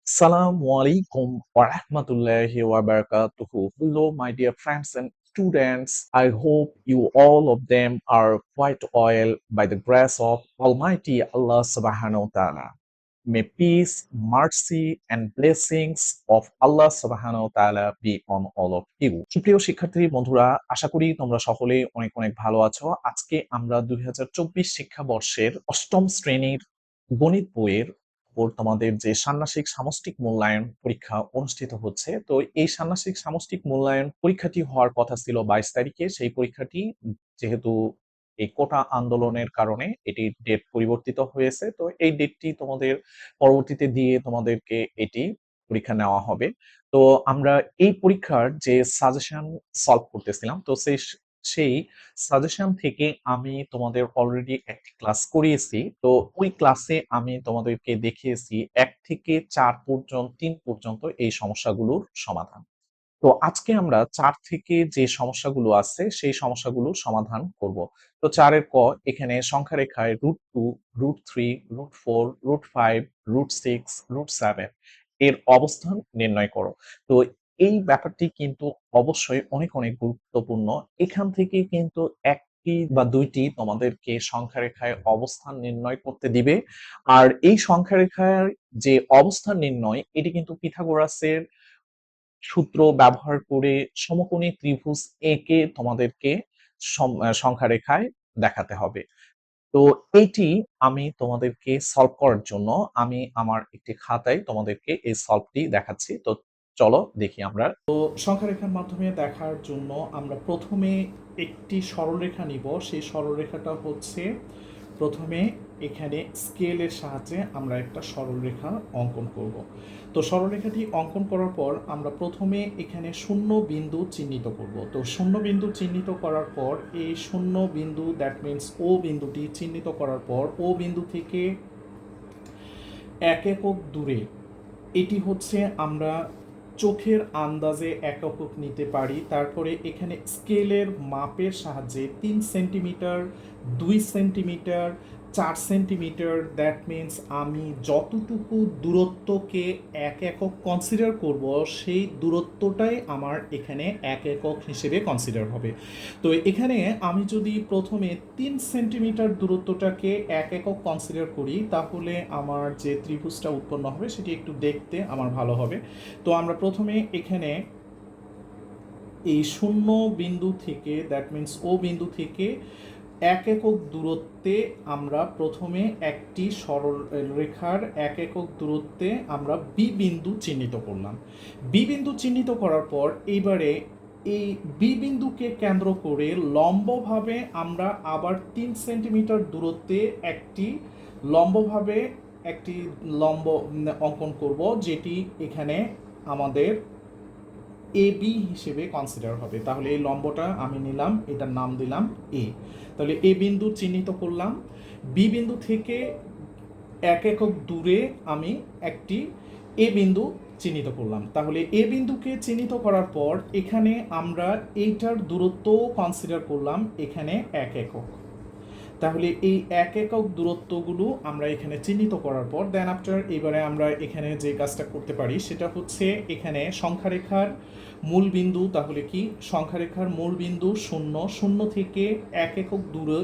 Assalamu alaikum wa rahmatullahi wa barakatuhu. Hello, my dear friends and students. I hope you all of them are quite well by the grace of Almighty Allah subhanahu wa ta'ala. May peace, mercy, and blessings of Allah subhanahu wa ta'ala be on all of you. সুপ্রিয় শিক্ষার্থী বন্ধুরা, আশা করি তোমরা সকলেই অনেক অনেক ভালো আছো। আজকে আমরা 2024 শিক্ষাবর্ষের অষ্টম শ্রেণীর গণিত বইয়ের ওর তোমাদের যে ষান্মাসিক সামষ্টিক মূল্যায়ন পরীক্ষা অনুষ্ঠিত হচ্ছে। তো এই ষান্মাসিক সামষ্টিক মূল্যায়ন পরীক্ষাটি হওয়ার কথা ছিল 22 তারিখে। সেই পরীক্ষাটি যেহেতু এই কোটা আন্দোলনের কারণে এটির ডেট পরিবর্তিত হয়েছে। তো এই ডেটটি তোমাদের পরবর্তীতে দিয়ে তোমাদেরকে এটি পরীক্ষা নেওয়া হবে। তো আমরা এই পরীক্ষার যে সাজেশন সলভ করতেছিলাম, তো সেই সাজেশন থেকে আমি তোমাদের অলরেডি একটি ক্লাস করিয়েছি। তো ওই ক্লাসে আমি তোমাদেরকে দেখিয়েছি 1 থেকে 4 পর্যন্ত 3 পর্যন্ত এই সমস্যাগুলোর সমাধান। তো আজকে আমরা 4 থেকে যে সমস্যাগুলো আছে সেই সমস্যাগুলোর সমাধান করব। তো 4 এর ক, এখানে সংখ্যা রেখায় √2, √3, √4, √5, √6, √7 এর অবস্থান নির্ণয় করো। তো এই ব্যাপারটি কিন্তু অবশ্যই অনেক অনেক গুরুত্বপূর্ণ। এখান থেকে কিন্তু একটি বা দুইটি তোমাদেরকে সংখ্যা রেখায় অবস্থান নির্ণয় করতে দিবে। আর এই সংখ্যা রেখার যে অবস্থান নির্ণয়, এটি কিন্তু পিথাগোরাসের সূত্র ব্যবহার করে সমকোণী ত্রিভুজ এ কে তোমাদেরকে সংখ্যা রেখায় দেখাতে হবে। তো এটি আমি তোমাদেরকে সলভ করার জন্য আমি আমার একটি খাতায় তোমাদেরকে এই সলভটি দেখাচ্ছি। তো চলো দেখি আমরা। তো সংখ্যা রেখার মাধ্যমে দেখার জন্য আমরা প্রথমে একটি সরলরেখা নিব। সেই সরলরেখাটা হচ্ছে প্রথমে এখানে স্কেলের সাহায্যে আমরা একটা সরলরেখা অঙ্কন করব। তো সরলরেখাটি অঙ্কন করার পর আমরা প্রথমে এখানে শূন্য বিন্দু চিহ্নিত করব। তো শূন্য বিন্দু চিহ্নিত করার পর এই শূন্য বিন্দু, দ্যাট মিন্স ও বিন্দুটি চিহ্নিত করার পর ও বিন্দু থেকে 1 একক দূরে, এটি হচ্ছে আমরা চোখের আন্দাজে 1 একক নিতে পারি। তারপরে এখানে স্কেলের মাপের সাহায্যে 3 centimetre, 2 centimetre, 4 centimetre, that means আমি যতটুকু দূরত্বকে 1 একক কনসিডার করব সেই দূরত্বটাই আমার এখানে 1 একক হিসেবে কনসিডার হবে। তো এখানে আমি যদি প্রথমে 3 সেন্টিমিটার দূরত্বটাকে 1 একক কনসিডার করি, তাহলে আমার যে ত্রিভুজটা উৎপন্ন হবে সেটি একটু দেখতে আমার ভালো হবে। তো আমরা প্রথমে এখানে এই শূন্য বিন্দু থেকে, দ্যাট মিন্স ও বিন্দু থেকে 1 একক দূরত্বে আমরা প্রথমে একটি সরল রেখার 1 একক দূরত্বে আমরা বি বিন্দু চিহ্নিত করলাম। বি বিন্দু চিহ্নিত করার পর এইবারে এই বি বিন্দুকে কেন্দ্র করে লম্বভাবে আমরা আবার 3 সেন্টিমিটার দূরত্বে লম্বভাবে একটি লম্ব অঙ্কন করব, যেটি এখানে আমাদের এ বি হিসেবে কনসিডার হবে। তাহলে এই লম্বটা আমি নিলাম, এটার নাম দিলাম এ। তাহলে এ বিন্দু চিহ্নিত করলাম। বি বিন্দু থেকে 1 একক দূরে আমি একটি এ বিন্দু চিহ্নিত করলাম। তাহলে এ বিন্দুকে চিহ্নিত করার পর এখানে আমরা এইটার দূরত্ব কনসিডার করলাম এখানে 1 একক। তাহলে এই 1 একক দূরত্বগুলো আমরা এখানে চিহ্নিত করার পর দেন আফটার এবারে আমরা এখানে যে কাজটা করতে পারি সেটা হচ্ছে এখানে সংখ্যারেখার মূল বিন্দু, তাহলে কি সংখ্যারেখার মূল বিন্দু 0, 0 থেকে 1 একক দূরে,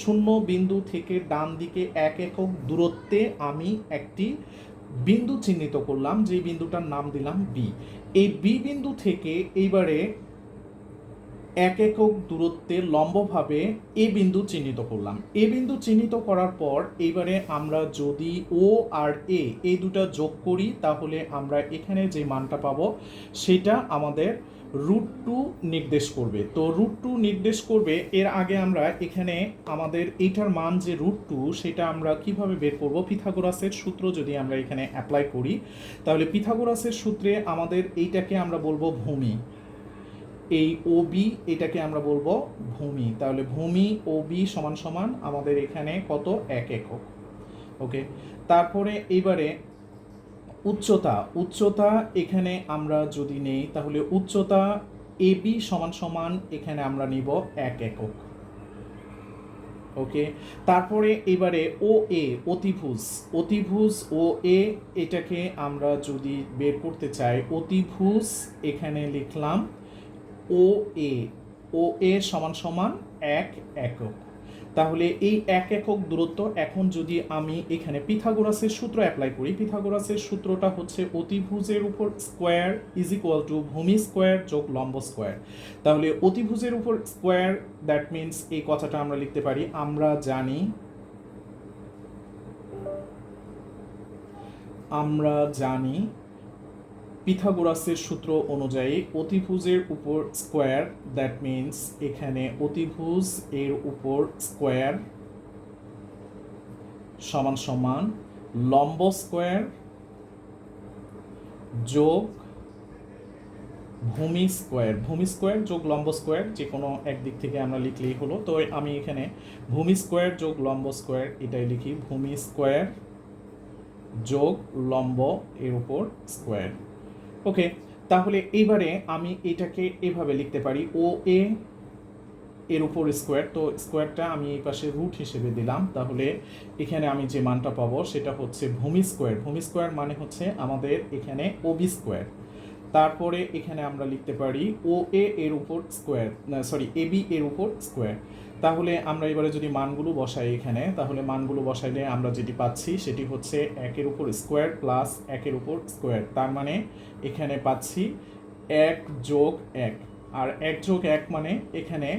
0 বিন্দু থেকে ডান দিকে 1 একক দূরত্বে আমি একটি বিন্দু চিহ্নিত করলাম, যে বিন্দুটার নাম দিলাম বি। এই বি বিন্দু থেকে এইবারে 1 একক দূরত্বে লম্বভাবে এ বিন্দু চিহ্নিত করলাম। এ বিন্দু চিহ্নিত করার পর এইবারে আমরা যদি ও আর এ এই দুটা যোগ করি, তাহলে আমরা এখানে যে মানটা পাবো সেটা আমাদের √2 নির্দেশ করবে। তো √2 নির্দেশ করবে। এর আগে আমরা এখানে আমাদের এইটার মান যে √2 সেটা আমরা কিভাবে বের করব, পিথাগোরাসের সূত্র যদি আমরা এখানে অ্যাপ্লাই করি, তাহলে পিথাগোরাসের সূত্রে আমাদের এইটাকে আমরা বলবো ভূমি, এই ও বি এটাকে আমরা বলবো ভূমি। তাহলে ভূমি ও বি সমান সমান আমাদের এখানে কত, 1 একক। ওকে, তারপরে এবারে উচ্চতা এখানে আমরা যদি নেই, তাহলে উচ্চতা এ বি সমান সমান এখানে আমরা নিব 1 একক। ওকে, তারপরে এবারে ও এ, অতিভুজ, অতিভুজ ও এ, এটাকে আমরা যদি বের করতে চাই, অতিভুজ এখানে লিখলাম ও এ, ও এ সমান সমান 1 একক। তাহলে এই 1 একক দূরত্ব, এখন যদি আমি এখানে পিথাগোরাসের সূত্র অ্যাপ্লাই করি, পিথাগোরাসের সূত্রটা হচ্ছে অতিভুজের উপর স্কোয়ার ইজ ইকুয়াল টু ভূমি স্কোয়ার যোগ লম্ব স্কোয়ার। তাহলে অতিভুজের উপর স্কোয়ার, দ্যাট মিনস এই কথাটা আমরা লিখতে পারি, আমরা জানি পিথাগোরাসের সূত্র অনুযায়ী অতিভুজের উপর স্কোয়ার, দ্যাট মিনস এখানে অতিভুজ এর উপর স্কোয়ার সমান সমান লম্ব স্কোয়ার যোগ ভূমি স্কোয়ার, ভূমি স্কোয়ার যোগ লম্ব স্কোয়ার, যে কোনো একদিক থেকে আমরা লিখলেই হলো। তো আমি এখানে ভূমি স্কোয়ার যোগ লম্ব স্কোয়ার এটাই লিখি, ভূমি স্কোয়ার যোগ লম্ব এর উপর স্কোয়ার। ওকে, তাহলে এবারে আমি এটাকে এভাবে লিখতে পারি, ও এ এর উপর স্কোয়ার, তো স্কোয়ারটা আমি এই পাশে রুট হিসেবে দিলাম। তাহলে এখানে আমি যে মানটা পাবো সেটা হচ্ছে ভূমি স্কোয়ার, ভূমি স্কোয়ার মানে হচ্ছে আমাদের এখানে ওবি স্কোয়ার। তারপরে এখানে আমরা লিখতে পারি ও এ এর উপর স্কোয়ার, সরি এবি এর উপর স্কোয়ার। তাহলে আমরা এবারে যদি মানগুলো বসাই এখানে, তাহলে মানগুলো বসাইলে আমরা যেটি পাচ্ছি সেটি হচ্ছে 1 উপর স্কোয়ার প্লাস 1 উপর স্কোয়ার, তার মানে এখানে পাচ্ছি 1+1, আর 1+1 মানে এখানে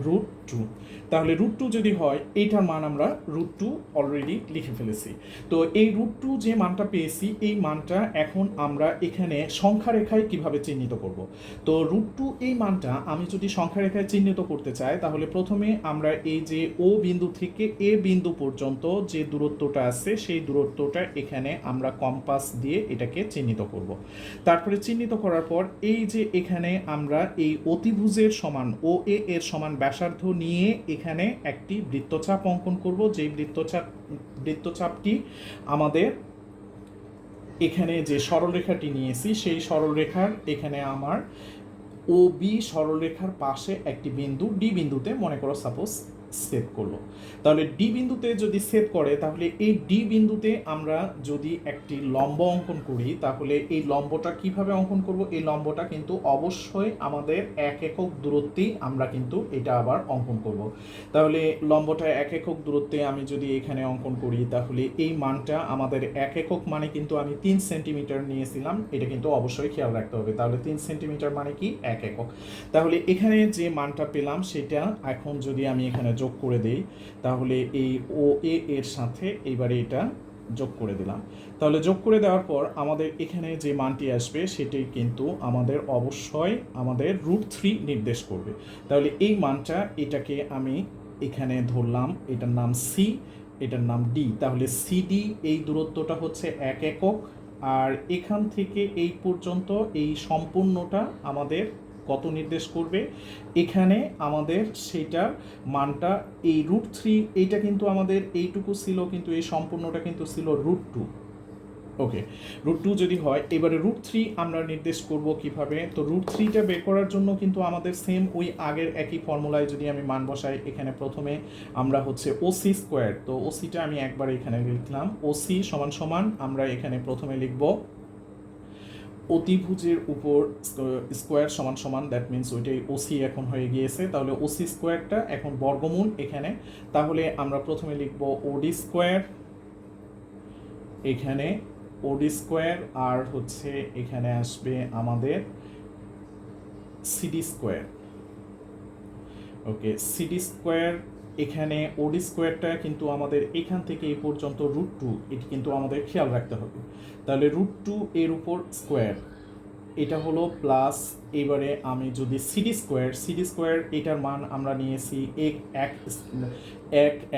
√2। তাহলে √2 যদি হয়, এইটার মান আমরা √2 অলরেডি লিখে ফেলেছি। তো এই √2 যে মানটা পেয়েছি, এই মানটা এখন আমরা এখানে সংখ্যা রেখায় কিভাবে চিহ্নিত করব। তো √2 এই মানটা আমি যদি সংখ্যা রেখায় চিহ্নিত করতে চাই, তাহলে প্রথমে আমরা এই যে ও বিন্দু থেকে এ বিন্দু পর্যন্ত যে দূরত্বটা আছে সেই দূরত্বটা এখানে আমরা কম্পাস দিয়ে এটাকে চিহ্নিত করব। তারপরে চিহ্নিত করার পর এই যে এখানে আমরা এই অতিভুজের সমান ও এ এর সমান ব্যাসার্ধ নিয়ে এখানে একটি বৃত্তচাপ অঙ্কন করব, যেই বৃত্তচাপটি আমাদের এখানে যে সরলরেখাটি নিয়েছি সেই সরলরেখার এখানে আমার ও বি সরলরেখার পাশে একটি বিন্দু ডি বিন্দুতে মনে করো সাপোজ সেট করলো। তাহলে ডি বিন্দুতে যদি সেট করে, তাহলে এই ডি বিন্দুতে আমরা যদি একটি লম্ব অঙ্কন করি, তাহলে এই লম্বটা কিভাবে অঙ্কন করব, এই লম্বটা কিন্তু অবশ্যই আমাদের 1 একক দূরত্বেই আমরা কিন্তু এটা আবার অঙ্কন করব। তাহলে লম্বটা 1 একক দূরত্বে আমি যদি এখানে অঙ্কন করি, তাহলে এই মানটা আমাদের 1 একক মানে কিন্তু আমি 3 সেন্টিমিটার নিয়েছিলাম, এটা কিন্তু অবশ্যই খেয়াল রাখতে হবে। তাহলে 3 সেন্টিমিটার মানে কি 1 একক। তাহলে এখানে যে মানটা পেলাম সেটা এখন যদি আমি এখানে যোগ করে দেই, তাহলে এই ও এ এর সাথে এবারে এটা যোগ করে দিলাম। তাহলে যোগ করে দেওয়ার পর আমাদের এখানে যে মানটি আসবে সেটি কিন্তু আমাদের অবশ্যই আমাদের √3 নির্দেশ করবে। তাহলে এই মানটা, এটাকে আমি এখানে ধরলাম, এটার নাম সি, এটার নাম ডি। তাহলে সিডি এই দূরত্বটা হচ্ছে 1 একক, আর এখান থেকে এই পর্যন্ত এই সম্পূর্ণটা আমাদের কত নির্দেশ করবে, এখানে আমাদের সেটার মানটা এই √3, এইটা কিন্তু আমাদের এইটুকু ছিল, কিন্তু এই সম্পূর্ণটা কিন্তু ছিল √2। ওকে, √2 যদি হয়, এবারে √3 আমরা নির্দেশ করব কিভাবে। তো √3টা বের করার জন্য কিন্তু আমাদের সেম ওই আগের একই ফর্মুলায় যদি আমি মান বসাই, এখানে প্রথমে আমরা হচ্ছে ওসি স্কোয়ার, তো ওসিটা আমি একবার এখানে লিখলাম, ওসি সমান সমান আমরা এখানে প্রথমে লিখব অতিভুজের উপর স্কোয়ার সমান সমান, দ্যাট মিনস ওইটাই ওসি এখন হয়ে গিয়েছে। তাহলে ওসি স্কোয়ারটা এখন বর্গমূল এখানে, তাহলে আমরা প্রথমে লিখব ওডি স্কোয়ার, এখানে ওডি স্কোয়ার, আর হচ্ছে এখানে আসবে আমাদের সিডি স্কোয়ার। ওকে, সিডি স্কোয়ার, এখানে ওডি স্কোয়ারটা কিন্তু আমাদের এখান থেকে এই পর্যন্ত √2, এটি কিন্তু আমাদের খেয়াল রাখতে হবে। তাহলে √2 এর উপর স্কোয়ার, এটা হলো প্লাস, এবারে আমি যদি সিডি স্কোয়ার এটার মান আমরা নিয়েছি 1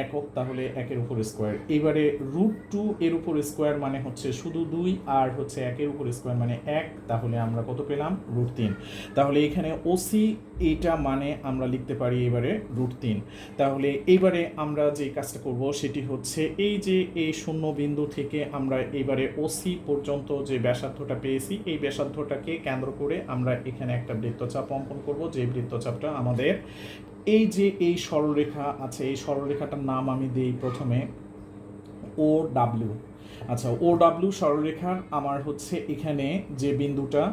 একক, তাহলে 1-এর উপর স্কোয়ার। এবারে √2 এর উপর স্কোয়ার মানে হচ্ছে শুধু 2, আর হচ্ছে 1-এর উপর স্কোয়ার মানে 1, তাহলে আমরা কত পেলাম √3। তাহলে এখানে ওসি এইটা মানে আমরা লিখতে পারি এবারে √3। তাহলে এইবারে আমরা যে কাজটা করব সেটি হচ্ছে এই যে এই শূন্য বিন্দু থেকে আমরা এবারে ওসি পর্যন্ত যে ব্যাসার্ধটা পেয়েছি, এই ব্যাসার্ধটাকে কেন্দ্র করে আমরা এখানে একটা বৃত্তচাপ অঙ্কন করব, যে বৃত্তচাপটা আমাদের এই যে এই সরলরেখা আছে, এই সরলরেখাটার নাম আমি দিই প্রথমে ও ডাব্লিউ। আচ্ছা, ও ডাব্লিউ সরলরেখার আমার হচ্ছে এখানে যে বিন্দুটা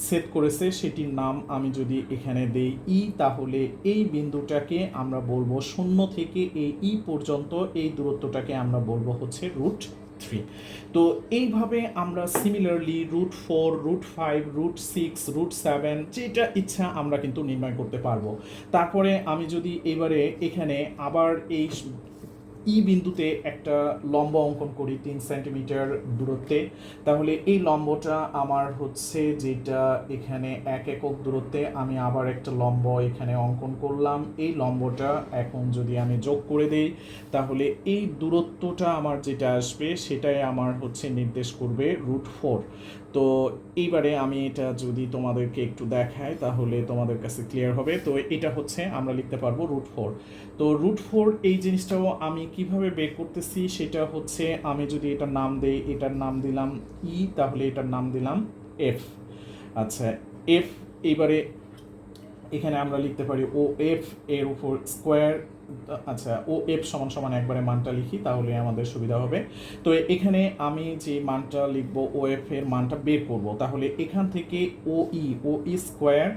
সেট করেছে সেটির নাম আমি যদি এখানে দেই ই, তাহলে এই বিন্দুটাকে আমরা বলবো শূন্য থেকে এই ই পর্যন্ত এই দূরত্বটাকে আমরা বলবো হচ্ছে √3। তো এইভাবে আমরা সিমিলারলি √4, √5, √6, √7 যেটা ইচ্ছা আমরা কিন্তু নির্ণয় করতে পারবো। তারপরে আমি যদি এবারে এখানে আবার এই ই বিন্দুতে একটা লম্ব অঙ্কন করি 3 সেন্টিমিটার দূরত্বে, তাহলে এই লম্বটা আমার হচ্ছে যেটা এখানে 1 একক দূরত্বে আমি আবার একটা লম্ব এখানে অঙ্কন করলাম। এই লম্বটা এখন যদি আমি যোগ করে দেই, তাহলে এই দূরত্বটা আমার যেটা আসবে সেটাই আমার হচ্ছে নির্দেশ করবে √4। তো এইবারে আমি এটা যদি তোমাদেরকে একটু দেখাই তাহলে তোমাদের কাছে ক্লিয়ার হবে। তো এটা হচ্ছে আমরা লিখতে পারবো √4। তো √4 এই জিনিসটাও আমি কিভাবে বের করতেছি সেটা হচ্ছে আমি যদি এটার নাম দেই, এটার নাম দিলাম ই, তাহলে এটার নাম দিলাম এফ। আচ্ছা, এফ এবারে এখানে আমরা লিখতে পারি ও এফ এর উপর স্কোয়ার। আচ্ছা, ও এফ সমান সমান একবারে মানটা লিখি তাহলে আমাদের সুবিধা হবে। তো এখানে আমি যে মানটা লিখবো ও এফ এর মানটা বের করব, তাহলে এখান থেকে ও ই স্কোয়ার,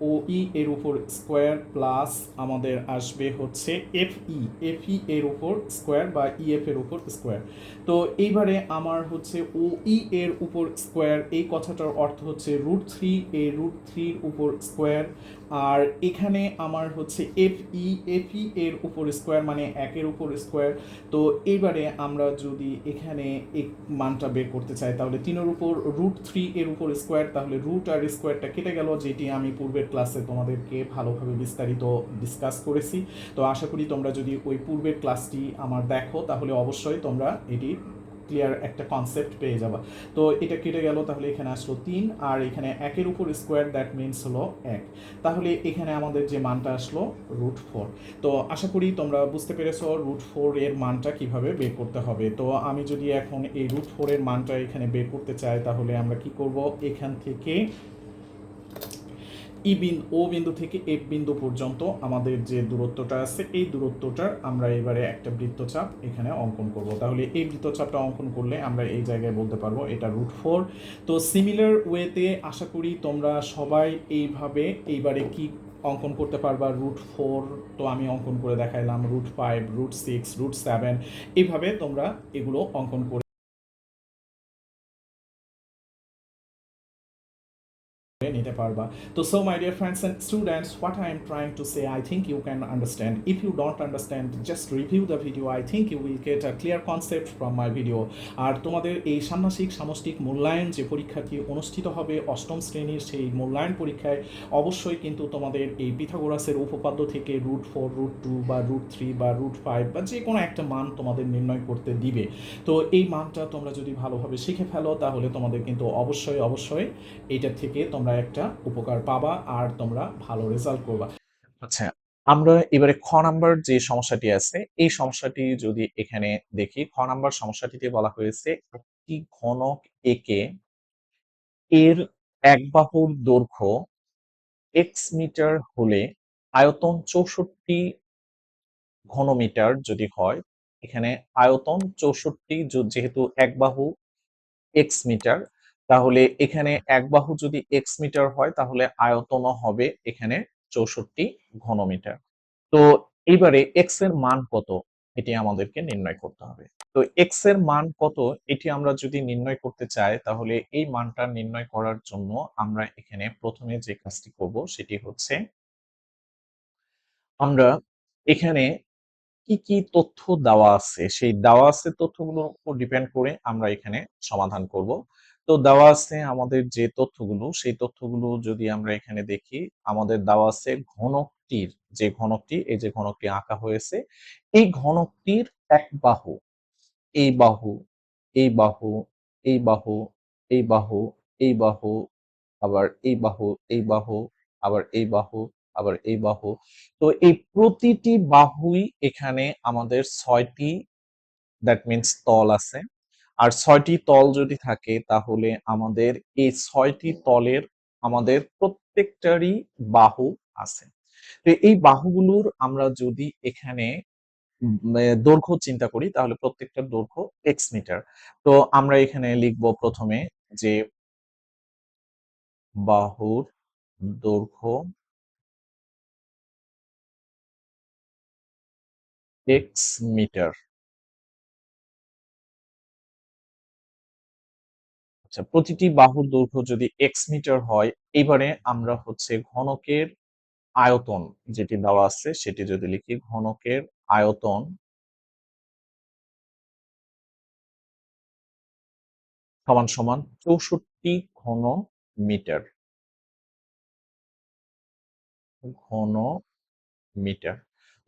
ও ই এর উপর স্কোয়ার প্লাস আমাদের আসবে হচ্ছে এফ ই এর উপর স্কোয়ার বা ইএফ এর উপর স্কোয়ার। তো এইবারে আমার হচ্ছে ও ই এর উপর স্কোয়ার, এই কথাটার অর্থ হচ্ছে √3 এ √3 উপর স্কোয়ার। আর এখানে আমার হচ্ছে এফ ই এর উপর স্কোয়ার মানে 1-এর উপর স্কোয়ার। তো এইবারে আমরা যদি এখানে এক মানটা বের করতে চাই তাহলে 3-এর উপর √3 এর উপর স্কোয়ার, তাহলে রুট আর স্কোয়ারটা কেটে গেল, যেটি আমি পূর্বের ক্লাসে তোমাদেরকে ভালোভাবে বিস্তারিত ডিসকাস করেছি। তো আশা করি তোমরা যদি ওই পূর্বের ক্লাসটি আমার দেখো তাহলে অবশ্যই তোমরা এটি ক্লিয়ার একটা কনসেপ্ট পেয়ে যাবা। তো এটা কেটে গেল, তাহলে এখানে আসলো 3 আর এখানে 1-এর উপর স্কোয়ার, দ্যাট মিনস হলো 1। তাহলে এখানে আমাদের যে মানটা আসলো √4। তো আশা করি তোমরা বুঝতে পেরেছো √4 এর মানটা কিভাবে বের করতে হবে। তো আমি যদি এখন এই √4 এর মানটা এখানে বের করতে চাই তাহলে আমরা কি করব, এখান থেকে ও বিন্দু থেকে এফ বিন্দু পর্যন্ত আমাদের যে দূরত্বটা আছে এই দূরত্বটার আমরা এবারে একটা বৃত্তচাপ এখানে অঙ্কন করব। তাহলে এই বৃত্তচাপটা অঙ্কন করলে আমরা এই জায়গায় বলতে পারবো এটা √4। তো সিমিলার ওয়েতে আশা করি তোমরা সবাই এইভাবে এইবারে কি অঙ্কন করতে পারবা √4। তো আমি অঙ্কন করে দেখাইলাম √5, √6, √7, এইভাবে তোমরা এগুলো অঙ্কন করে নিতে পারবা। তো so my dear friends and students, what I am trying to say I think you can understand. If you don't understand just review the video, I think you will get a clear concept from my video. আর তোমাদের এই ষান্মাসিক সামষ্টিক মূল্যায়ন যে পরীক্ষাটি অনুষ্ঠিত হবে অষ্টম শ্রেণীর, সেই মূল্যায়ন পরীক্ষায় অবশ্যই কিন্তু তোমাদের এই পিথাগোরাসের উপপাদ্য থেকে √4, √2 বা √3 বা √5 বা যে কোনো একটা মান তোমাদের নির্ণয় করতে দিবে। তো এই মানটা তোমরা যদি ভালোভাবে শিখে ফেলো তাহলে তোমাদের কিন্তু অবশ্যই অবশ্যই এইটার থেকে তোমরা একটা উপকার পাবা আর তোমরা ভালো রেজাল্ট করবা। আচ্ছা, আমরা এবারে খ নাম্বার যে সমস্যাটি আছে এই সমস্যাটি যদি এখানে দেখি, খ নাম্বার সমস্যাটিতে বলা হয়েছে একটি ঘনক একে এর এক বাহুর দৈর্ঘ্য মিটার হলে আয়তন 64 ঘনমিটার যদি হয়। এখানে আয়তন 64 যেহেতু এক বাহু মিটার, তাহলে এখানে এক বাহু যদি মিটার হয় তাহলে আয়তনও হবে এখানে 64 ঘনমিটার। তো এইবারে এক্স এর মান কত এটি আমাদেরকে নির্ণয় করতে হবে। তো এক্স এর মান কত এটি আমরা যদি নির্ণয় করতে চাই তাহলে এই মানটা নির্ণয় করার জন্য আমরা এখানে প্রথমে যে কাজটি করব সেটি হচ্ছে আমরা এখানে কি কি তথ্য দেওয়া আছে সেই দেওয়া আছে তথ্যগুলোর উপর ডিপেন্ড করে আমরা এখানে সমাধান করব। তো দেওয়া আছে আমাদের যে তথ্যগুলো সেই তথ্যগুলো যদি আমরা এখানে দেখি, আমাদের দেওয়া আছে ঘনকটির যে ঘনকটি, এই যে ঘনকটি আঁকা হয়েছে এই ঘনকটির এক বাহু, এই বাহু, এই বাহু, এই বাহু, এই বাহু, এই বাহু, আবার এই বাহু, এই বাহু, আবার এই বাহু, আবার এই বাহু। তো এই প্রতিটি বাহুই এখানে আমাদের ৬টি দ্যাট মিনস তল আছে। আর ৬টি তল যদি থাকে তাহলে আমাদের এই ৬টি তলের আমাদের প্রত্যেকটারই বাহু আছে। তো এই বাহুগুলোর আমরা যদি এখানে দৈর্ঘ্য চিন্তা করি তাহলে প্রত্যেকটার দৈর্ঘ্য এক্স মিটার। তো আমরা এখানে লিখব প্রথমে যে বাহুর দৈর্ঘ্য এক্স মিটার। আচ্ছা, প্রতিটি বাহুর দৈর্ঘ্য যদি এক্স মিটার হয়, এবারে আমরা হচ্ছে ঘনকের আয়তন যেটি দেওয়া আছে সেটি যদি লিখি, ঘনকের আয়তন সমান সমান ৬৪ ঘন মিটার। ঘন মিটার।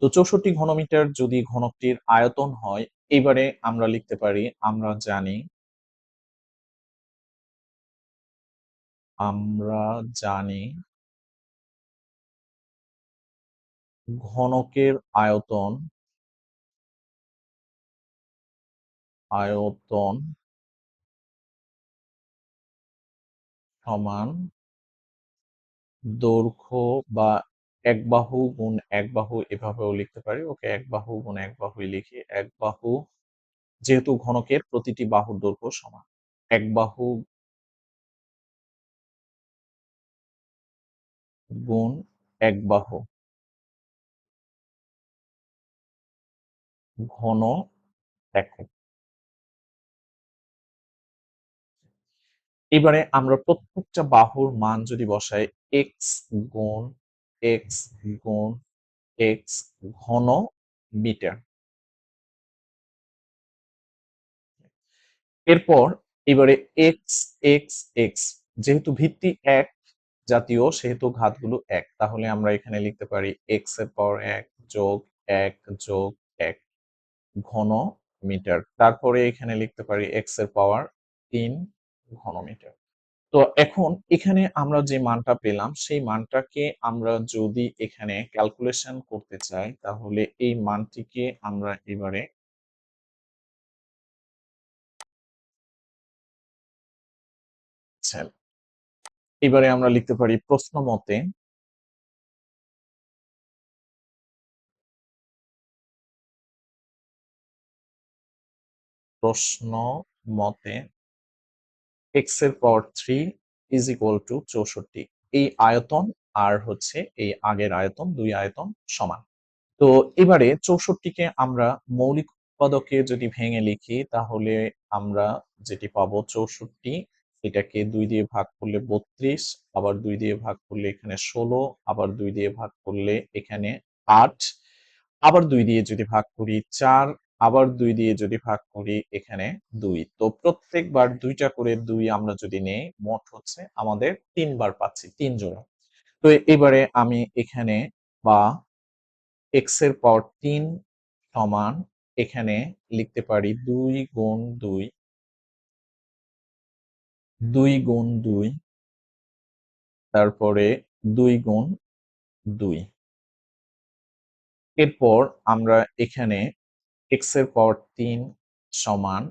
তো ৬৪ ঘনমিটার যদি ঘনকটির আয়তন হয়, এবারে আমরা লিখতে পারি, আমরা জানি ঘনকের আয়তন সমান দৈর্ঘ্য বা এক বাহু গুণ এক বাহু, এভাবেও লিখতে পারি। ওকে, এক বাহু গুণ এক বাহুই লিখি। এক বাহু, যেহেতু ঘনকের প্রতিটি বাহুর দৈর্ঘ্য সমান, এক বাহু গুণ এক বাহু ঘন একক। এবারে আমরা প্রত্যেকটা বাহুর মান যদি বসাই, এক্স গুণ এক্স গুণ এক্স ঘন মিটার। এরপর এবারে এক্স এক্স এক্স, যেহেতু ভিত্তি এক জাতীয় সেহেতু ঘাতগুলো এক, তাহলে আমরা এখানে লিখতে পারি এক্স এর পাওয়ার এক যোগ এক যোগ এক ঘন মিটার। তারপরে এখানে লিখতে পারি এক্স এর পাওয়ার ৩ ঘন মিটার। তো এখন এখানে আমরা যে মানটা পেলাম সেই মানটাকে আমরা যদি এখানে ক্যালকুলেশন করতে চাই, তাহলে এই মানটিকে আমরা আচ্ছা, এবারে আমরা লিখতে পারি প্রশ্ন মতে এক্স এর পাওয়ার 3 ইজ ইকুয়াল টু ৬৪। এই আয়তন আর হচ্ছে এই আগের আয়তন, দুই আয়তন সমান। তো এবারে ৬৪কে আমরা মৌলিক উৎপাদকে যদি ভেঙে লিখি, তাহলে আমরা যেটি পাবো ৬৪, এটাকে ২ দিয়ে ভাগ করলে ৩২, আবার ২ দিয়ে ভাগ করলে এখানে ১৬, আবার ২ দিয়ে ভাগ করলে এখানে ৮, আবার ২ দিয়ে যদি ভাগ করি ৪, আবার ২ দিয়ে যদি ভাগ করি এখানে ২। তো প্রত্যেকবার ২টা করে ২ আমরা যদি নেই, মোট হচ্ছে আমাদের ৩ বার পাচ্ছি, ৩ জোড়া। তো এবারে আমি এখানে বা এক্স এর পাওয়ার ৩ সমান এখানে লিখতে পারি ২ গুণ ২, ২ গুণ ২, তারপরে ২ গুণ ২। এরপর আমরা এখানে এক্স এর পাওয়ার ৩ সমান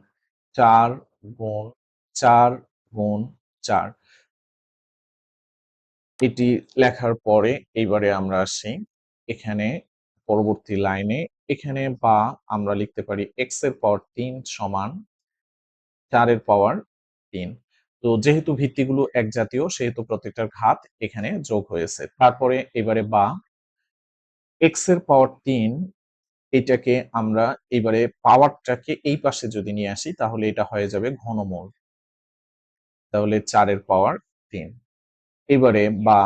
৪ গুণ ৪ গুণ ৪। এটি লেখার পরে এইবারে আমরা আসি এখানে পরবর্তী লাইনে, এখানে বা আমরা লিখতে পারি এক্স এর পাওয়ার ৩ সমান ৪ এর পাওয়ার ৩। তো যেহেতু ভিত্তিগুলো এক জাতীয় সেহেতু প্রত্যেকটার ঘাত এখানে যোগ হয়েছে। তারপরে এবারে বা এক্স এর পাওয়ার ৩, এটাকে আমরা এবারে পাওয়ারটাকে এই পাশে যদি নিয়ে আসি তাহলে এটা হয়ে যাবে ঘনমূল। তাহলে ৪ এর পাওয়ার ৩। এবারে বা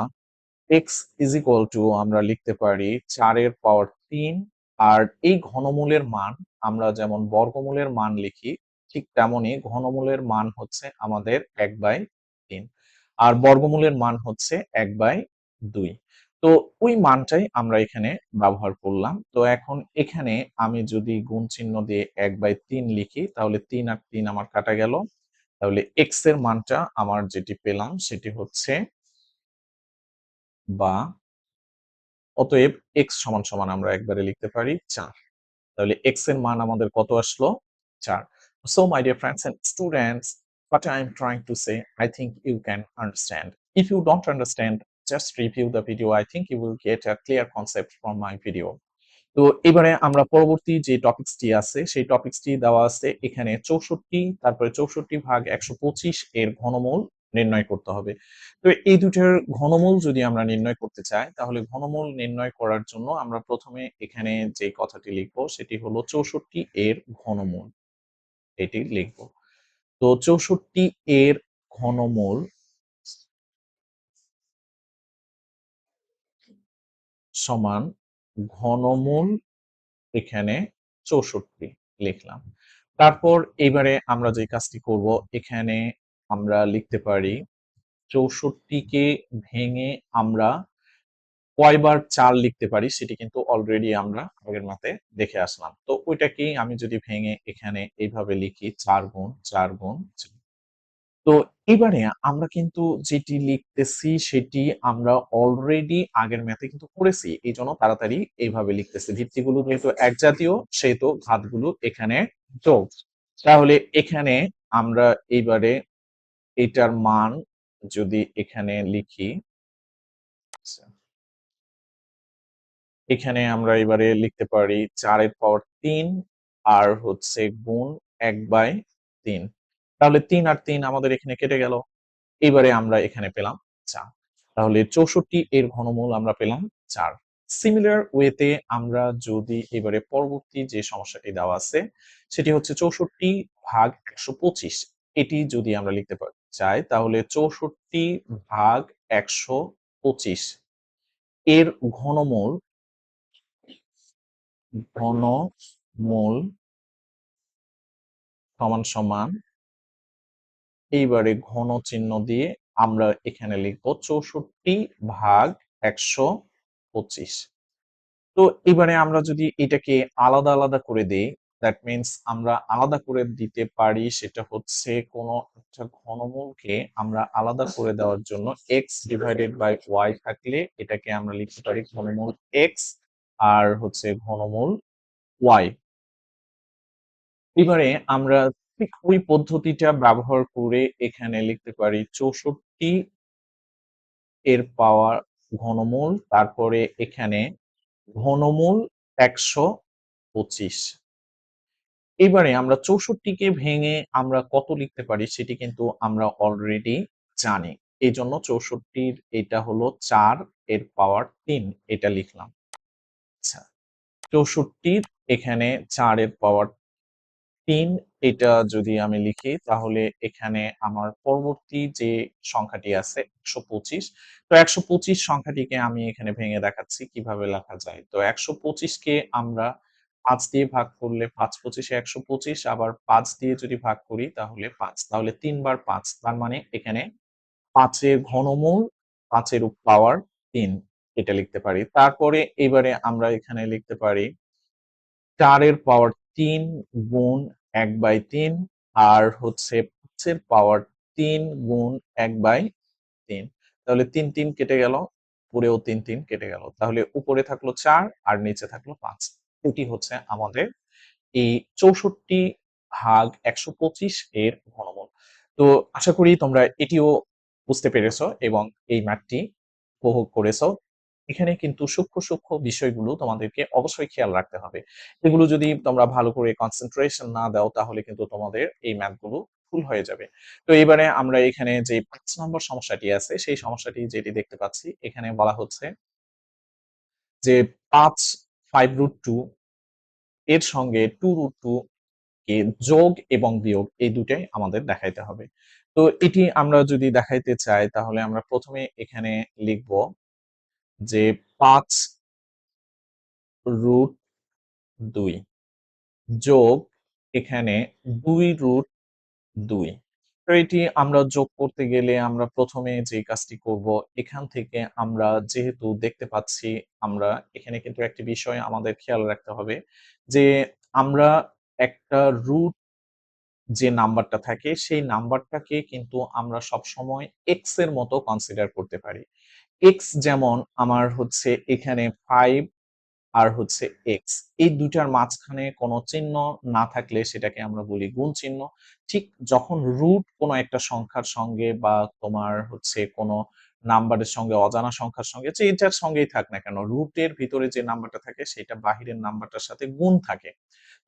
এক্স ইজ ইকুয়াল টু আমরা লিখতে পারি ৪ এর পাওয়ার ৩, আর এই ঘনমূলের মান আমরা যেমন বর্গমূলের মান লিখি ঠিক তেমনই ঘনমূলের মান হচ্ছে আমাদের ১/৩ আর বর্গমূলের মান হচ্ছে ১/২। তো ওই মানটাই আমরা এখানে ব্যবহার করলাম। তো এখন এখানে আমি যদি গুণ চিহ্ন দিয়ে ১/৩ লিখি তাহলে ৩ আর ৩ আমার কাটা গেল। তাহলে এক্স এর মানটা আমার যেটি পেলাম সেটি হচ্ছে বা অতএব x সমান সমান আমরা একবারে লিখতে পারি ৪। তাহলে x এর মান আমাদের কত আসলো? ৪। So my dear friends and students, what I am trying to say, I think you can understand. If you don't understand, just review the video. I think you will get a clear concept from my video. তো এবারে আমরা পরবর্তী যে টপিকসটি আছে সেই টপিকসটি দেওয়া আছে এখানে 64, তারপরে 64 ভাগ 125 এর ঘনমূল নির্ণয় করতে হবে। তো এই দুটার ঘনমূল যদি আমরা নির্ণয় করতে চাই তাহলে ঘনমূল নির্ণয় করার জন্য আমরা প্রথমে এখানে যে কথাটি লিখবো সেটি হলো 64 এর ঘনমূল, এটি লিখবো। তো 64 এর ঘনমূল সমান ঘনমূল এখানে 64 লিখলাম। তারপর এবারে আমরা যে কাজটি করব এখানে আমরা লিখতে পারি 64 কে ভেঙে আমরা কয়বার 4 লিখতে পারি সেটি কিন্তু অলরেডি আমরা আগের ম্যাথে দেখে আসলাম। তো ওইটাকেই আমি যদি ভেঙে এখানে এইভাবে লিখি 4 গুণ 4 গুণ 4। তো এবারে আমরা কিন্তু যেটি লিখতেছি সেটি আমরা অলরেডি আগের ম্যাথে কিন্তু করেছি। এইজন্য তাড়াতাড়ি এইভাবে লিখতেছি। ভিত্তিগুলো যেহেতু এক জাতীয় সেহেতু ঘাতগুলো এখানে যোগ। তাহলে এখানে আমরা এইবারে এটার মান যদি এখানে লিখি, আচ্ছা, এখানে আমরা এবারে লিখতে পারি 4 এর পাওয়ার 3 আর হচ্ছে গুণ 1/3। তাহলে 3 আর 3 আমাদের এখানে কেটে গেল। এবারে আমরা এখানে পেলাম 4। তাহলে 64 এর ঘনমূল আমরা পেলাম 4। সিমিলার ওয়েতে আমরা যদি এবারে পরবর্তী যে সমস্যাটি দেওয়া আছে সেটি হচ্ছে 64 ভাগ 125। এটি যদি আমরা লিখতে চাই তাহলে 64 ভাগ 125 এর ঘনমূল ঘনমূল সমান সমান এইবারে ঘন চিহ্ন দিয়ে আমরা এখানে লিখব 64 ভাগ 125। তো এবারে আমরা যদি এটাকে আলাদা আলাদা করে দেই, দ্যাট মিনস আমরা আলাদা করে দিতে পারি সেটা হচ্ছে কোনো একটা ঘনমূলকে আমরা আলাদা করে দেওয়ার জন্য x ডিভাইডেড বাই y থাকলে এটাকে আমরা লিখতে পারি ঘনমূল x আর হচ্ছে ঘনমূল y। এবারে আমরা ঠিক ওই পদ্ধতিটা ব্যবহার করে এখানে লিখতে পারি 64 এর পাওয়ার ঘনমূল, তারপরে এখানে ঘনমূল 125। এবারে আমরা 64 কে ভেঙে আমরা কত লিখতে পারি সেটি কিন্তু আমরা অলরেডি জানি। এইজন্য 64 এটা হলো 4 এর পাওয়ার 3 এটা লিখলাম। আচ্ছা, 64 এখানে 4 এর পাওয়ার 3 এটা যদি আমি লিখি তাহলে এখানে আমার পরবর্তী যে সংখ্যাটি আছে 125। তো 125 সংখ্যাটিকে আমি এখানে ভেঙে দেখাচ্ছি কিভাবে লেখা যায়। তো 125 কে আমরা 5 দিয়ে ভাগ করলে 5 25 এ 125, আবার 5 দিয়ে যদি ভাগ করি তাহলে 5। তাহলে 3 বার 5, তার মানে এখানে 5 এর ঘনমূল 5 এর পাওয়ার 3 এটা লিখতে পারি। তারপরে এবারে আমরা এখানে লিখতে পারি 4 এর পাওয়ার 3 গুণ 1/3 আর হচ্ছে 5 এর পাওয়ার 3 গুণ 1/3। তাহলে 3 3 কেটে গেল, উপরেও 3 3 কেটে গেল। তাহলে উপরে থাকলো 4 আর নিচে থাকলো 5। এটি হচ্ছে আমাদের এই 64 ভাগ 125 এর ঘনমূল। তো আশা করি তোমরা এটিও বুঝতে পেরেছো এবং এই ম্যাথটি উপভোগ করেছো। এখানে কিন্তু সূক্ষ্ম সূক্ষ্ম বিষয়গুলো তোমাদেরকে অবশ্যই খেয়াল রাখতে হবে। এগুলো যদি তোমরা ভালো করে কনসেন্ট্রেশন না দাও তাহলে কিন্তু তোমাদের এই ম্যাথগুলো ভুল হয়ে যাবে। তো এবারে আমরা এখানে যে ৫ নম্বর সমস্যাটি আছে সেই সমস্যাটি যেটি দেখতে পাচ্ছি এখানে বলা হচ্ছে যে ৫ 5√2 এর সঙ্গে 2√2 কে যোগ এবং বিয়োগ এই দুটাই আমাদের দেখাইতে হবে। তো এটি আমরা যদি দেখাইতে চাই তাহলে আমরা প্রথমে এখানে লিখব যে 5√2 যোগ এখানে 2√2। তো এটি আমরা যোগ করতে গেলে আমরা প্রথমে যে কাজটি করব এখান থেকে আমরা যেহেতু দেখতে পাচ্ছি আমরা এখানে কিন্তু একটি বিষয় আমাদের খেয়াল রাখতে হবে যে আমরা একটা রুট যে নাম্বারটা থাকে সেই নাম্বারটাকে কিন্তু আমরা সবসময় এক্স এর মতো কনসিডার করতে পারি। এক্স যেমন আমার হচ্ছে এখানে 5 আর হচ্ছে এক্স, এই দুইটার মাঝখানে কোনো চিহ্ন না থাকলে সেটাকে আমরা বলি গুণ চিহ্ন। ঠিক যখন রুট কোনো একটা সংখ্যার সঙ্গে বা তোমার হচ্ছে কোনো নাম্বারের সঙ্গে অজানা সংখ্যার সঙ্গে যে এটার সঙ্গেই থাক না কেন, রুটের ভিতরে যে নাম্বারটা থাকে সেটা বাহিরের নাম্বারটার সাথে গুণ থাকে।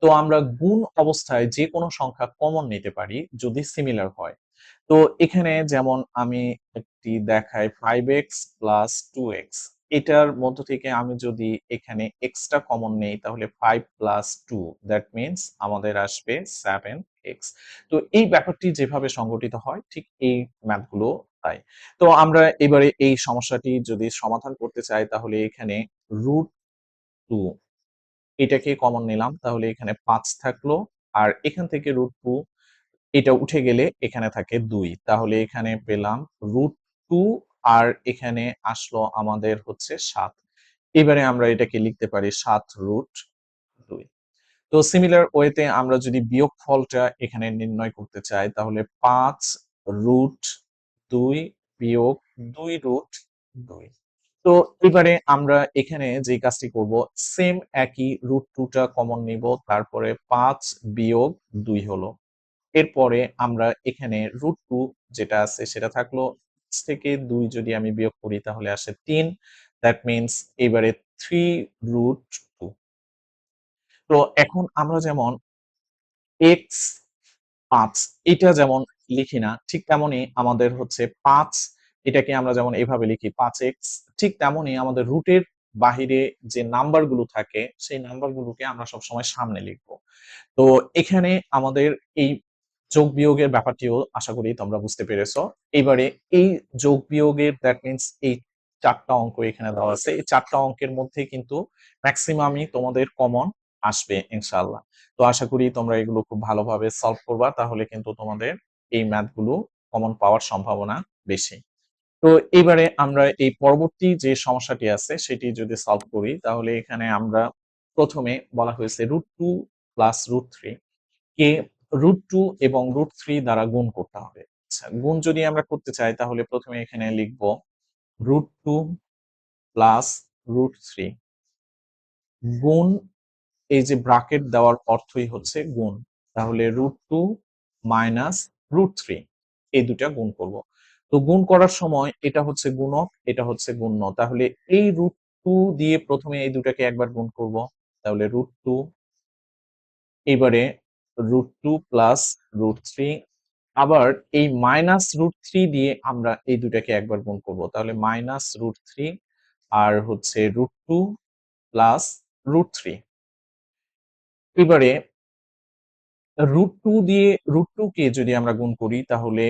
তো আমরা গুণ অবস্থায় যে কোনো সংখ্যা কমন নিতে পারি যদি সিমিলার হয়। তো এখানে যেমন আমি একটি দেখাই 5x প্লাস 2x, এটার মধ্য থেকে আমি যদি এখানে এক্সটা কমন নেই তাহলে 5 প্লাস 2 দ্যাট মিনস আমাদের আসবে 7x। তো এই ব্যাপারটি যেভাবে সংগঠিত হয় ঠিক এই ম্যাথগুলো তাই। তো আমরা এবারে এই সমস্যাটি যদি সমাধান করতে চাই তাহলে এখানে রুট 2 এটাকে কমন নিলাম, তাহলে এখানে 5 থাকলো, আর এখান থেকে √2 এটা উঠে গেলে এখানে থাকে 2, তাহলে এখানে পেলাম √2 আর এখানে আসলো আমাদের হচ্ছে 7। এবারে আমরা এটাকে লিখতে পারি 7√2। তো সিমিলার ওয়েতে আমরা যদি বিয়োগফলটা এখানে নির্ণয় করতে চাই তাহলে 5√2 বিয়োগ 2√2। তো এবারে আমরা এখানে যে কাজটি করব, সেম একই √2 টা কমন নিব, তারপরে 5 বিয়োগ 2 হলো। এরপরে আমরা এখানে √2 যেটা আছে সেটা থাকলো, 6 থেকে 2 যদি আমি বিয়োগ করি তাহলে আসে 3, দ্যাট মিনস এবারে 3√2। তো এখন আমরা যেমন x 5 এটা যেমন লিখি না, ঠিক তেমনই আমাদের হচ্ছে 5 এটাকে আমরা যেমন এভাবে লিখি 5x, ঠিক তেমনই আমাদের রুটের বাহিরে যে নাম্বারগুলো থাকে সেই নাম্বারগুলোকে আমরা সবসময় সামনে লিখবো। তো এখানে আমাদের এই যোগ বিয়োগের ব্যাপারটিও আশা করি তোমরা বুঝতে পেরেছো। এবারে এই যোগ বিয়োগের দ্যাট মিনস এই 4টা অঙ্ক এখানে দেওয়া আছে। এই 4টা অঙ্কের মধ্যে কিন্তু ম্যাক্সিমামই তোমাদের কমন আসবে ইনশাআল্লাহ। তো আশা করি তোমরা এগুলো খুব ভালোভাবে সলভ করবা, তাহলে কিন্তু তোমাদের এই ম্যাথ গুলো কমন পাওয়ার সম্ভাবনা বেশি। তো এবারে আমরা এই পরবর্তী যে সমস্যাটি আছে সেটি যদি সলভ করি তাহলে এখানে আমরা প্রথমে বলা হয়েছে √2 প্লাস √3 কে √2 এবং √3 দ্বারা গুণ করতে হবে। আচ্ছা, গুণ যদি আমরা করতে চাই তাহলে প্রথমে এখানে লিখব √2 প্লাস √3 গুণ, এই যে ব্রাকেট দেওয়ার অর্থই হচ্ছে গুণ, তাহলে √2 মাইনাস √3 এই দুটা গুণ করব। তো গুণ করার সময় এটা হচ্ছে গুণক, এটা হচ্ছে গুণ্য, তাহলে এই √2 দিয়ে প্রথমে এই দুটাকে একবার গুণ করব, তাহলে √2, এবারে √2 প্লাস √3, আবার এই মাইনাস √3 দিয়ে আমরা এই দুটাকে একবার গুণ করব, তাহলে মাইনাস √3 আর হচ্ছে √2 প্লাস √3। এবারে √2 দিয়ে √2 কে যদি আমরা গুণ করি তাহলে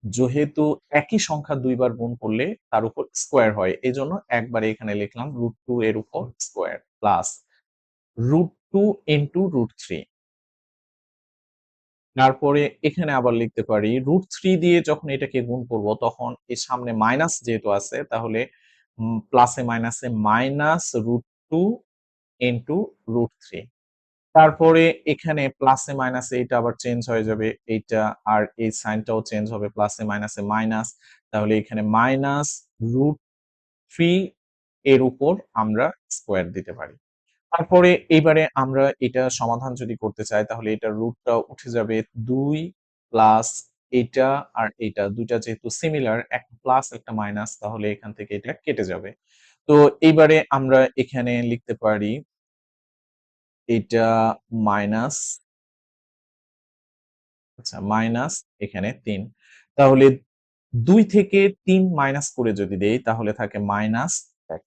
যেহেতু একই সংখ্যা দুইবার গুণ করলে তার উপর স্কোয়ার হয়, এজন্য একবারে এখানে লিখলাম √2 এর উপর স্কোয়ার প্লাস √2 ইন্টু √3। তারপরে এখানে আবার লিখতে পারি √3 দিয়ে যখন এটাকে গুণ করব তখন এর সামনে মাইনাস যেহেতু আছে তাহলে প্লাসে মাইনাসে মাইনাস √2 ইন্টু √3। তারপরে এখানে প্লাসে মাইনাসে এটা আবার চেঞ্জ হয়ে যাবে, এইটা আর এই সাইনটাও চেঞ্জ হবে, প্লাসে মাইনাসে মাইনাস, তাহলে এখানে মাইনাস √3 এর উপর আমরা স্কোয়ার দিতে পারি। তারপরে এইবারে আমরা এটা সমাধান যদি করতে চাই তাহলে এটা রুটটা উঠে যাবে 2 প্লাস এটা আর এটা দুইটা যেহেতু সিমিলার, একটা প্লাস একটা মাইনাস, তাহলে এখান থেকে এটা কেটে যাবে। তো এইবারে আমরা এখানে লিখতে পারি এটা মাইনাস, আচ্ছা মাইনাস এখানে 3, তাহলে 2 থেকে 3 মাইনাস করে যদি দেই তাহলে থাকে মাইনাস 1।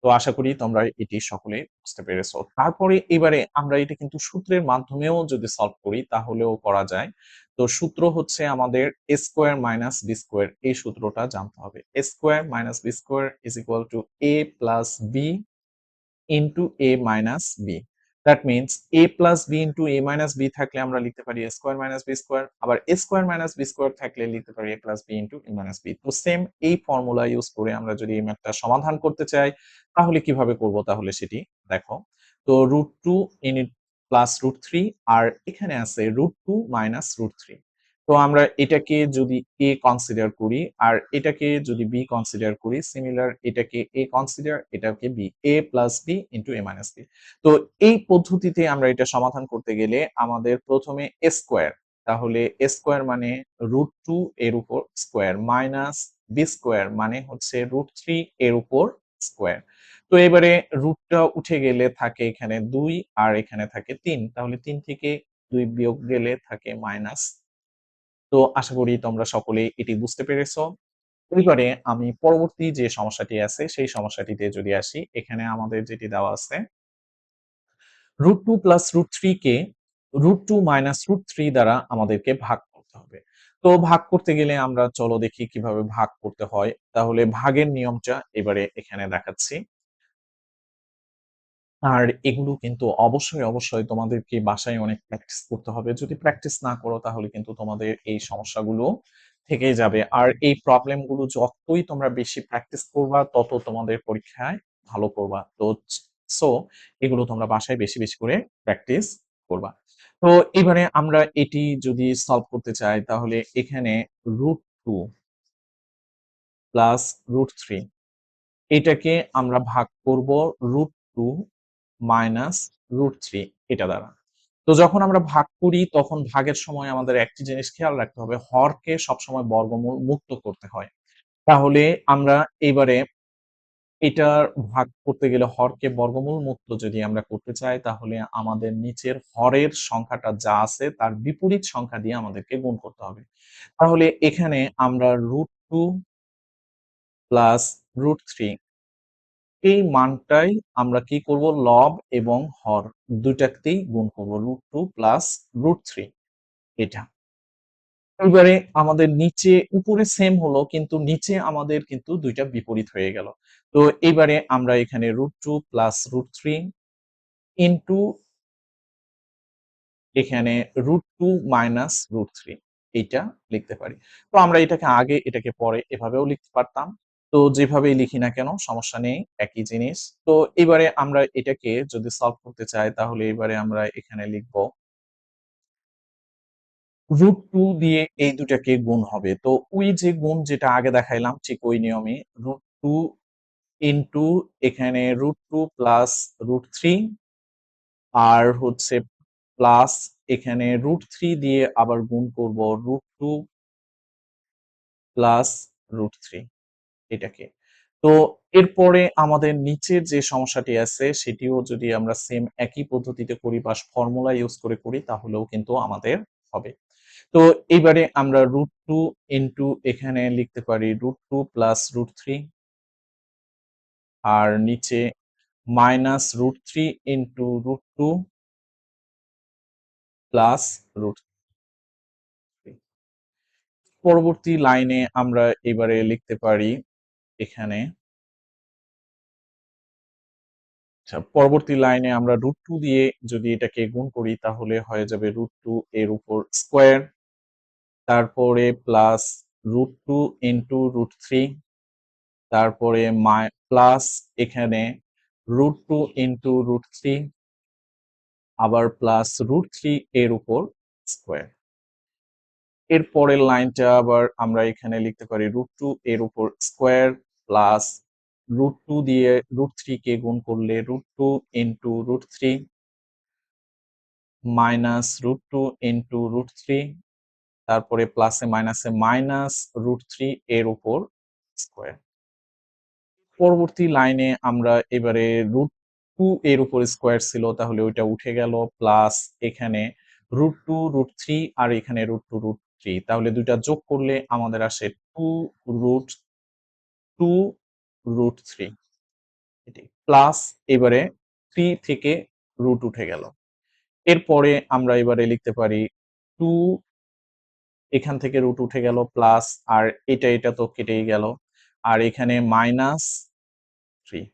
তো আশা করি তোমরা এটি সকলেই বুঝতে পেরেছো। তারপরে এবারে আমরা এটা কিন্তু সূত্রের মাধ্যমেও যদি সলভ করি তাহলেও করা যায়। তো সূত্র হচ্ছে আমাদের a square minus b square, এই সূত্রটা জানতে হবে। a square minus b square is equal to a plus b into a minus b। That means a plus b into a minus b থাকলে আমরা লিখতে পারি a square minus b square, আবার a square minus b square থাকলে লিখতে পারি a plus b into a minus b। তো same এই ফর্মুলা ইউজ করে আমরা যদি এই ম্যাথটা সমাধান করতে চাই তাহলে কিভাবে করব তাহলে সেটি দেখো। তো √2 ইন প্লাস √3 আর এখানে আছে √2 মাইনাস √3। তো আমরা এটাকে যদি a কনসিডার করি আর এটাকে যদি b কনসিডার করি, সিমিলার এটাকে a কনসিডার এটাকে b, a plus b into a minus b। তো এই পদ্ধতিতে আমরা এটা সমাধান করতে গেলে আমাদের প্রথমে a স্কয়ার, তাহলে a স্কয়ার মানে √2 এর উপর স্কয়ার মাইনাস বি স্কোয়ার মানে হচ্ছে √3 এর উপর স্কোয়ার। তো এবারে রুটটা উঠে গেলে থাকে এখানে 2 আর এখানে থাকে 3, তাহলে 3 থেকে 2 বিয়োগ গেলে থাকে মাইনাস। তো আশা করি তোমরা সকলেই এটি বুঝতে পেরেছো। এবারে আমি পরবর্তী যে সমস্যাটি আছে সেই সমস্যাটিতে যদি আসি, এখানে আমাদের যেটি দেওয়া আছে √2 প্লাস √3 কে √2 মাইনাস √3 দ্বারা আমাদেরকে ভাগ করতে হবে। তো ভাগ করতে গেলে আমরা চলো দেখি কিভাবে ভাগ করতে হয়। তাহলে ভাগের নিয়মটা এবারে এখানে দেখাচ্ছি। আর এগুলো কিন্তু অবশ্যই তোমাদেরকে বাসায় অনেক প্র্যাকটিস করতে হবে। যদি প্র্যাকটিস না করো তাহলে কিন্তু তোমাদের এই সমস্যাগুলো থেকেই যাবে। আর এই প্রবলেম গুলো যতই তোমরা বেশি প্র্যাকটিস করবা তত তোমাদের পরীক্ষায় ভালো করবা। তো সো এগুলো তোমরা বাসায় বেশি করে প্র্যাকটিস করবা। তো এবারে আমরা এটি যদি সলভ করতে চাই তাহলে এখানে √2 প্লাস √3 এটাকে আমরা ভাগ করব √2 মাইনাস √3 এটা দ্বারা। তো যখন আমরা ভাগ করি তখন ভাগের সময় আমাদের একটি জিনিস খেয়াল রাখতে হবে, হরকে সবসময় বর্গমূল মুক্ত করতে হয়। তাহলে আমরা এবারে এটার ভাগ করতে গেলে হরকে বর্গমূল মুক্ত যদি আমরা করতে চাই তাহলে আমাদের নিচের হরের সংখ্যাটা যা আছে তার বিপরীত সংখ্যা দিয়ে আমাদেরকে গুণ করতে হবে। তাহলে এখানে আমরা √2 প্লাস √3 এই মানটাই আমরা কি করব, লব এবং হর দুইটাতেই গুণ করব, √2 প্লাস √3 এটা। এবারে আমাদের নিচে উপরে সেম হলো কিন্তু নিচে আমাদের কিন্তু দুইটা বিপরীত হয়ে গেল। তো এবারে আমরা এখানে √2 প্লাস √3 ইনটু এখানে √2 মাইনাস √3 এইটা লিখতে পারি। তো আমরা এটাকে আগে এটাকে পরে এভাবেও লিখতে পারতাম। তো যেভাবেই লিখি না কেন সমস্যা নেই, একই জিনিস। তো এবারে আমরা এটাকে যদি সলভ করতে চাই তাহলে এবারে আমরা এখানে লিখব √2 দিয়ে এই দুটাকে গুণ হবে। তো ওই যে গুণ যেটা আগে দেখাইলাম ঠিক ওই নিয়মে √2 ইনটু এখানে √2 প্লাস √3 আর হচ্ছে প্লাস এখানে √3 দিয়ে আবার গুণ করব √2 প্লাস √3 এটাকে। তো এরপরে আমাদের নিচের যে সমস্যাটি আছে সেটিও যদি আমরা সেম একই পদ্ধতিতে করি বা ফর্মুলা ইউজ করে করি তাহলেও কিন্তু আমাদের হবে। তো এইবারে আমরা √2 ইনটু এখানে লিখতে পারি √2 প্লাস √3 আর নিচে মাইনাস √3 ইনটু √2 প্লাস √3। পরবর্তী লাইনে আমরা এবারে লিখতে পারি এখানে পরবর্তী লাইনে আমরা √2 দিয়ে যদি এটাকে গুণ করি তাহলে হয়ে যাবে √2 এর উপর স্কোয়ার, তারপরে প্লাস √2 ইনটু √3, তারপরে প্লাস এখানে √2 ইনটু √3 আবার প্লাস √3 এর উপর স্কোয়ার। এর পরের লাইনটা আবার আমরা এখানে লিখতে পারি √2 এর উপর স্কোয়ার প্লাস √2 দিয়ে √3 কে গুণ করলে √2 ইনটু √3 মাইনাস √2 ইনটু √3, তারপরে প্লাসে মাইনাসে মাইনাস √3 এর উপর স্কোয়ার। পরবর্তী লাইনে আমরা এবারে √2 এর উপর স্কোয়ার ছিল তাহলে ওইটা উঠে গেল, প্লাস এখানে √2 √3 আর এখানে √2 √3 তাহলে দুইটা যোগ করলে আমাদের আসে 2 √3 এটি প্লাস এবারে 3 থেকে রুট উঠে গেল। এরপরে আমরা এবারে লিখতে পারি 2 এখান থেকে রুট উঠে গেল প্লাস আর এটা তো কেটেই গেল আর এখানে মাইনাস 3।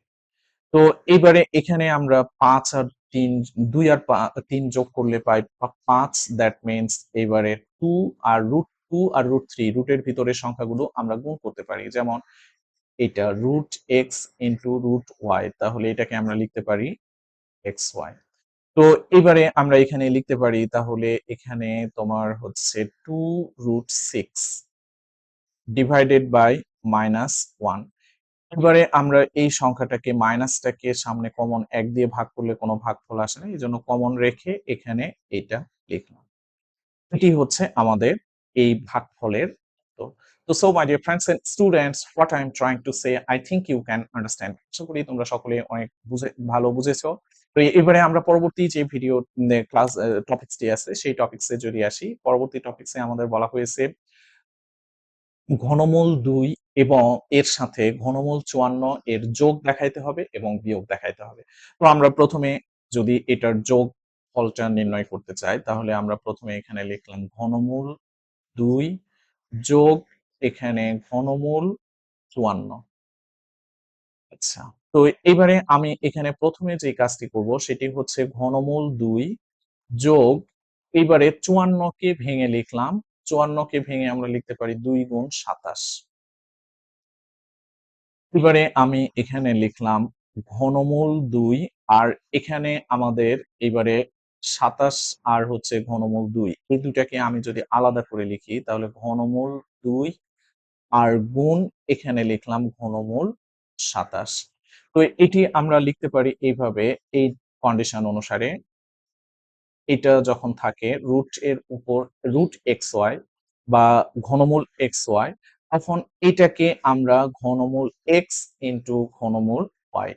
তো এবারে এখানে আমরা 5 আর 3 2 আর 3 যোগ করলে পাই 5, দ্যাট মিন্স এবারে 2 আর √2 আর √3 রুটের ভিতরের সংখ্যাগুলো আমরা গুণ করতে পারি। যেমন এটা √x ইনটু √y তাহলে এটাকে আমরা লিখতে পারি xy। তো এবারে আমরা এখানে লিখতে পারি তাহলে এখানে তোমার হচ্ছে 2√6 ডিভাইডেড বাই -1। এবারে আমরা এই সংখ্যাটাকে মাইনাসটাকে সামনে কমন 1 দিয়ে ভাগ করলে কোনো ভাগফল আসে না, এজন্য কমন রেখে এখানে এটা লিখলাম। এটি হচ্ছে আমাদের এই ভাগফলের উত্তর। So my dear friends and students, what I'm trying to say, I think you can understand. আশা করি তোমরা সকলে অনেক ভালো বুঝেছো। তো এবারে আমরা পরবর্তী যে ভিডিও ক্লাস টপিকসটি আছে সেই টপিকসে যদি আসি, পরবর্তী টপিকসে আমাদের বলা হয়েছে ঘনমূল ২ এবং এর সাথে ঘনমূল ৫৪ এর যোগ দেখাইতে হবে এবং বিয়োগ দেখাইতে হবে। তো আমরা প্রথমে যদি এটার যোগ ফলটা নির্ণয় করতে চাই, তাহলে আমরা প্রথমে এখানে লিখলাম ঘনমূল ২ যোগ এখানে ঘনমূল ৫৪। আচ্ছা। তো এবারে আমি এখানে প্রথমে যে কাজটি করব সেটি হচ্ছে ঘনমূল ২ যোগ এবারে ৫৪ কে ভেঙে লিখলাম। ৫৪ কে ভেঙে আমরা লিখতে পারি ২ গুণ ২৭। এবারে আমি এখানে লিখলাম ঘনমূল ২ আর এখানে আমাদের এবারে ২৭ আর হচ্ছে ঘনমূল ২। এই দুটাকে আমি যদি আলাদা করে লিখি তাহলে ঘনমূল ২ আর গুণ এখানে লিখলাম ঘনমূল ২৭। তো এটি আমরা লিখতে পারি এইভাবে, এই কন্ডিশন অনুসারে এটা যখন থাকে রুট এর উপর রুট এক্স ওয়াই বা ঘনমূল এক্স ওয়াই, তখন এটাকে আমরা ঘনমূল এক্স ইন্টু ঘনমূল ওয়াই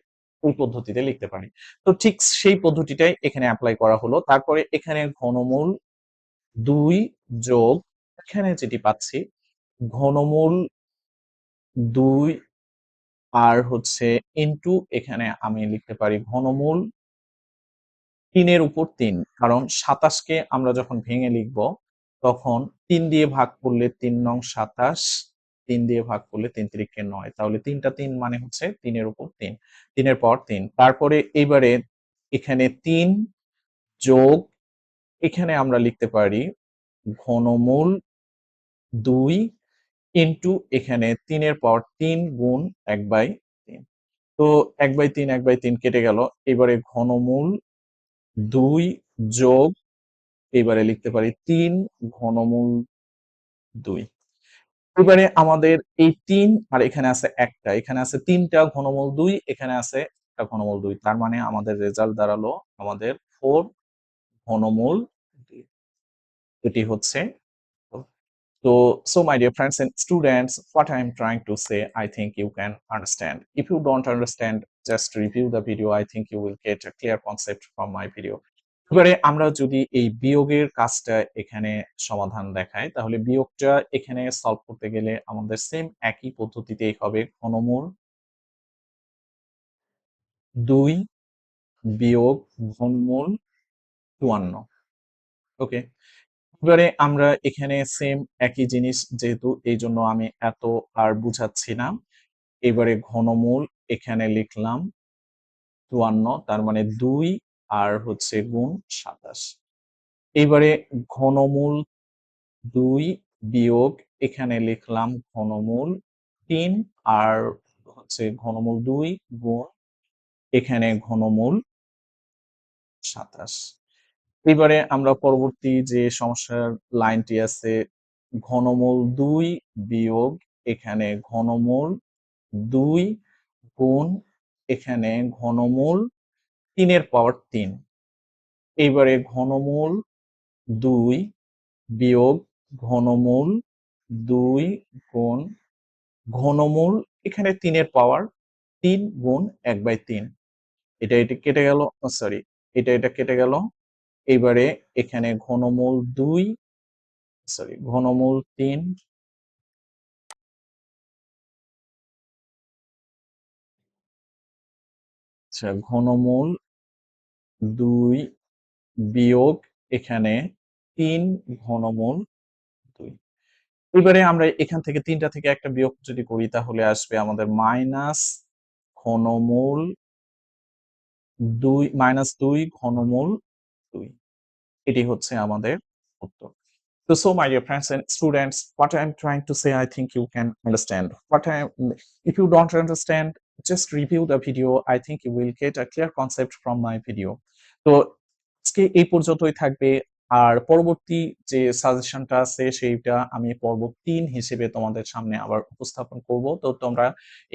এই পদ্ধতিতে লিখতে পারি। তো ঠিক সেই পদ্ধতিটাই এখানে অ্যাপ্লাই করা হলো। তারপরে এখানে ঘনমূল ২ যোগ এখানে যেটি পাচ্ছি ঘনমূল ২ আর হচ্ছে ইন্টু এখানে আমি লিখতে পারি ঘনমূল ৩ এর উপর ৩, কারণ ২৭ কে আমরা যখন ভেঙে লিখব তখন ৩ দিয়ে ভাগ করলে ৩ নং ২৭, ৩ দিয়ে ভাগ করলে ৩ তিরিকে ৯, তাহলে ৩টা ৩ মানে হচ্ছে ৩ এর উপর ৩, ৩ এর পর ৩। তারপরে এবারে এখানে ৩ যোগ এখানে আমরা লিখতে পারি ঘনমূল ২ ইন্টু এখানে ৩ এর পর ৩ গুণ ১/৩। তো ১/৩ ১/৩ কেটে গেল। এবারে ঘনমূল ২ যোগ এবারে লিখতে পারি ৩ ঘনমূল ২। এবারে আমাদের এই ৩ আর এখানে আছে ১ টা, এখানে আছে ৩ টা ঘনমূল ২, এখানে আছে ১ টা ঘনমূল ২। তার মানে আমাদের রেজাল্ট দাঁড়ালো আমাদের ৪ ঘনমূল ২। এটি হচ্ছে। So my dear friends and students, what I am trying to say, I think you can understand. If you don't understand, just review the video. I think you will get a clear concept from my video. এবারে আমরা যদি এই বিয়োগের কাজটা এখানে সমাধান দেখাই, তাহলে বিয়োগটা এখানে সলভ করতে গেলে আমাদের সেম একই পদ্ধতিতেই হবে। ঘনমূল ২ বিয়োগ ঘনমূল ৫৪। ওকে। এবারে আমরা এখানে সেম একই জিনিস, যেহেতু এই জন্য আমি এত আর বুঝাচ্ছি না। এবারে ঘনমূল এখানে লিখলাম ৫৪, তার মানে ২ আর হচ্ছে গুণ ২৭। এবারে ঘনমূল ২ বিয়োগ এখানে লিখলাম ঘনমূল ৩ আর হচ্ছে ঘনমূল ২ গুণ এখানে ঘনমূল ২৭। এবারে আমরা পরবর্তী যে সমস্যার লাইনটি আছে, ঘনমূল ২ বিয়োগ এখানে ঘনমূল ২ গুণ এখানে ঘনমূল ৩ এর পাওয়ার ৩। এইবারে ঘনমূল ২ বিয়োগ ঘনমূল ২ গুণ ঘনমূল এখানে ৩ এর পাওয়ার ৩ গুণ ১/৩। এটা কেটে গেল, সরি, এটা কেটে গেল। এইবারে এখানে ঘনমূল ২, সরি, ঘনমূল ৩, আচ্ছা, ঘনমূল ২ বিয়োগ এখানে ৩ ঘনমূল ২। এবারে আমরা এখান থেকে ৩ টা থেকে একটা বিয়োগ যদি করি তাহলে আসবে আমাদের মাইনাস ঘনমূল ২, -২ ঘনমূল ২। এটি হচ্ছে আমাদের উত্তর। So my dear friends and students, what I am trying to say, I think you can understand. If you don't understand, just review the video. I think you will get a clear concept from my video. তো আজকে এই পর্যন্তই থাকবে। আর পরবর্তী যে সাজেশনটা আছে সেইটা আমি পর্ব ৩ হিসেবে তোমাদের সামনে আবার উপস্থাপন করব। তো তোমরা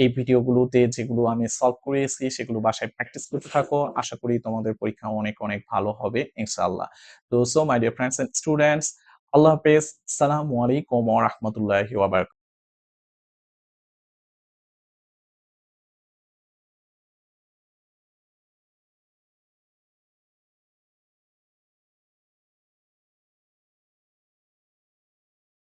এই ভিডিওগুলোতে যেগুলো আমি সলভ করেছি সেগুলো বাসায় প্র্যাকটিস করতে থাকো। আশা করি তোমাদের পরীক্ষা অনেক অনেক ভালো হবে ইনশাআল্লাহ। তো so my dear friends and students, আল্লাহ হাফেজ। আসসালামু আলাইকুম ওয়া রাহমাতুল্লাহি ওয়া বারাকাতুহু।